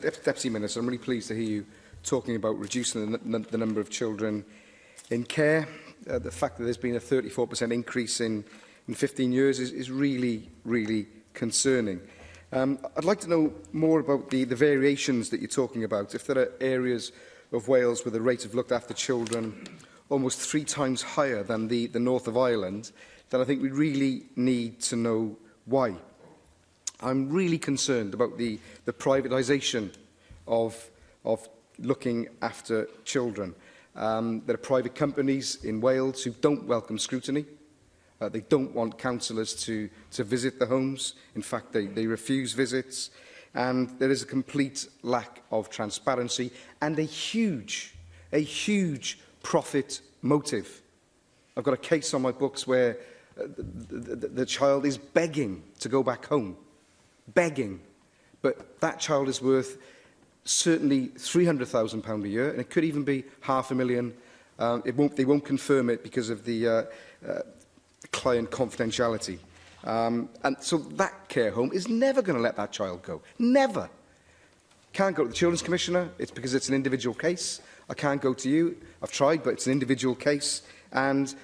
Deputy Minister, I'm really pleased to hear you talking about reducing the number of children in care. The fact that there's been a 34% increase in 15 years is really, really concerning. I'd like to know more about the variations that you're talking about. If there are areas of Wales where the rate of looked after children almost 3 times higher than the north of Ireland, then I think we really need to know why. I'm really concerned about the privatisation of looking after children. There are private companies in Wales who don't welcome scrutiny. They don't want counsellors to visit the homes. In fact, they refuse visits. And there is a complete lack of transparency and a huge profit motive. I've got a case on my books where the child is begging to go back home. Begging, but that child is worth certainly £300,000 a year, and it could even be £500,000. They won't confirm it because of the client confidentiality. And so that care home is never going to let that child go. Never. Can't go to the Children's Commissioner. It's because it's an individual case. I can't go to you. I've tried, but it's an individual case. And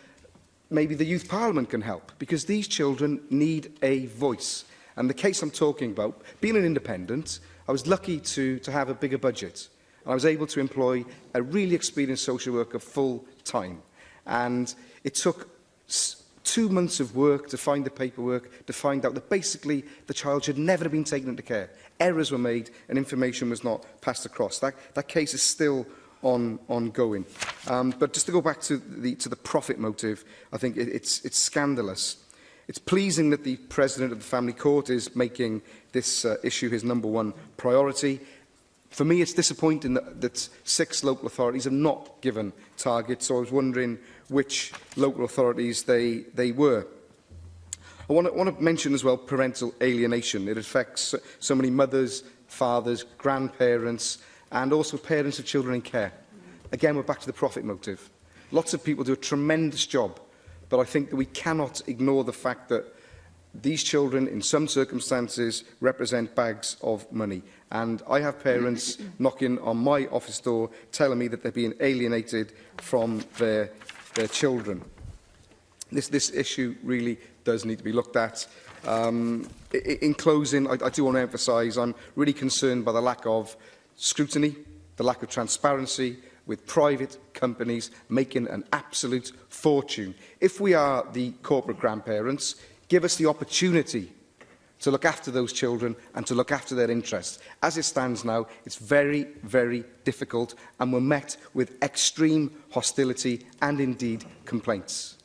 maybe the Youth Parliament can help, because these children need a voice. And the case I'm talking about, being an independent, I was lucky to have a bigger budget. And I was able to employ a really experienced social worker full-time. And it took 2 months of work to find the paperwork, to find out that basically the child should never have been taken into care. Errors were made and information was not passed across. That case is still ongoing. But just to go back to the profit motive, I think it's scandalous. It's pleasing that the President of the Family Court is making this issue his #1 priority. For me, it's disappointing that 6 local authorities have not given targets, so I was wondering which local authorities they were. I want to mention as well parental alienation. It affects so many mothers, fathers, grandparents, and also parents of children in care. Again, we're back to the profit motive. Lots of people do a tremendous job, but I think that we cannot ignore the fact that these children, in some circumstances, represent bags of money. And I have parents knocking on my office door telling me that they're being alienated from their children. This issue really does need to be looked at. In closing, I do want to emphasise I'm really concerned by the lack of scrutiny, the lack of transparency, with private companies making an absolute fortune. If we are the corporate grandparents, give us the opportunity to look after those children and to look after their interests. As it stands now, it's very, very difficult, and we're met with extreme hostility and indeed complaints.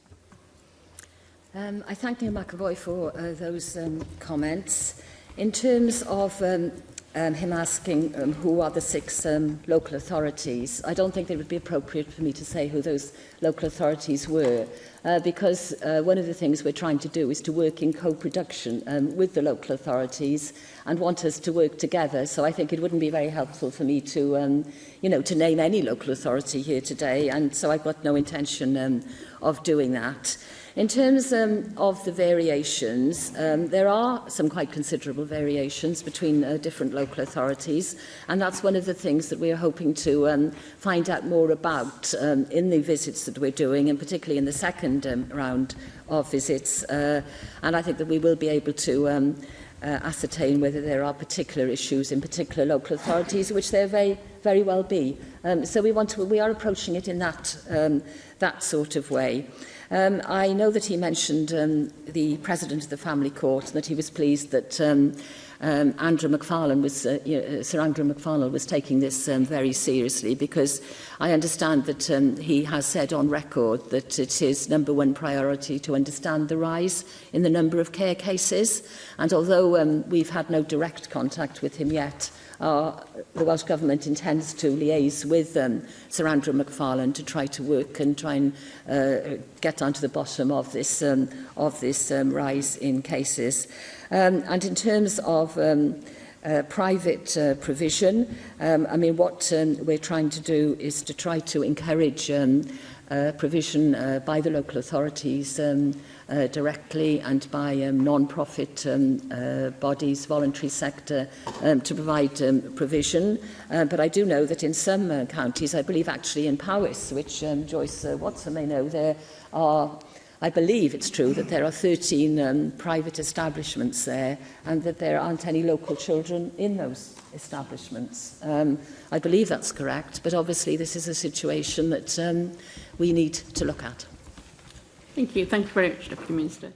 I thank Neil McAvoy for those comments. In terms of him asking who are the 6 local authorities, I don't think it would be appropriate for me to say who those local authorities were, because one of the things we're trying to do is to work in co-production with the local authorities and want us to work together. So I think it wouldn't be very helpful for me to, to name any local authority here today, and so I've got no intention of doing that. In terms of the variations, there are some quite considerable variations between different local authorities, and that's one of the things that we're hoping to find out more about in the visits that we're doing, and particularly in the second round of visits. And I think that we will be able to ascertain whether there are particular issues in particular local authorities, which there may very well be. So we are approaching it in that sort of way. I know that he mentioned the President of the Family Court, and that he was pleased that Sir Andrew McFarlane was taking this very seriously, because I understand that he has said on record that it's his #1 priority to understand the rise in the number of care cases. And although we've had no direct contact with him yet, the Welsh Government intends to liaise with Sir Andrew McFarlane to try to work and try and get down to the bottom of this rise in cases. And in terms of private provision, what we're trying to do is to try to encourage provision by the local authorities directly and by non-profit bodies, voluntary sector, to provide provision. But I do know that in some counties, I believe actually in Powys, which Joyce Watson may know, there are, I believe it's true that there are 13 private establishments there, and that there aren't any local children in those establishments. I believe that's correct, but obviously this is a situation that we need to look at. Thank you. Thank you very much, Deputy Minister.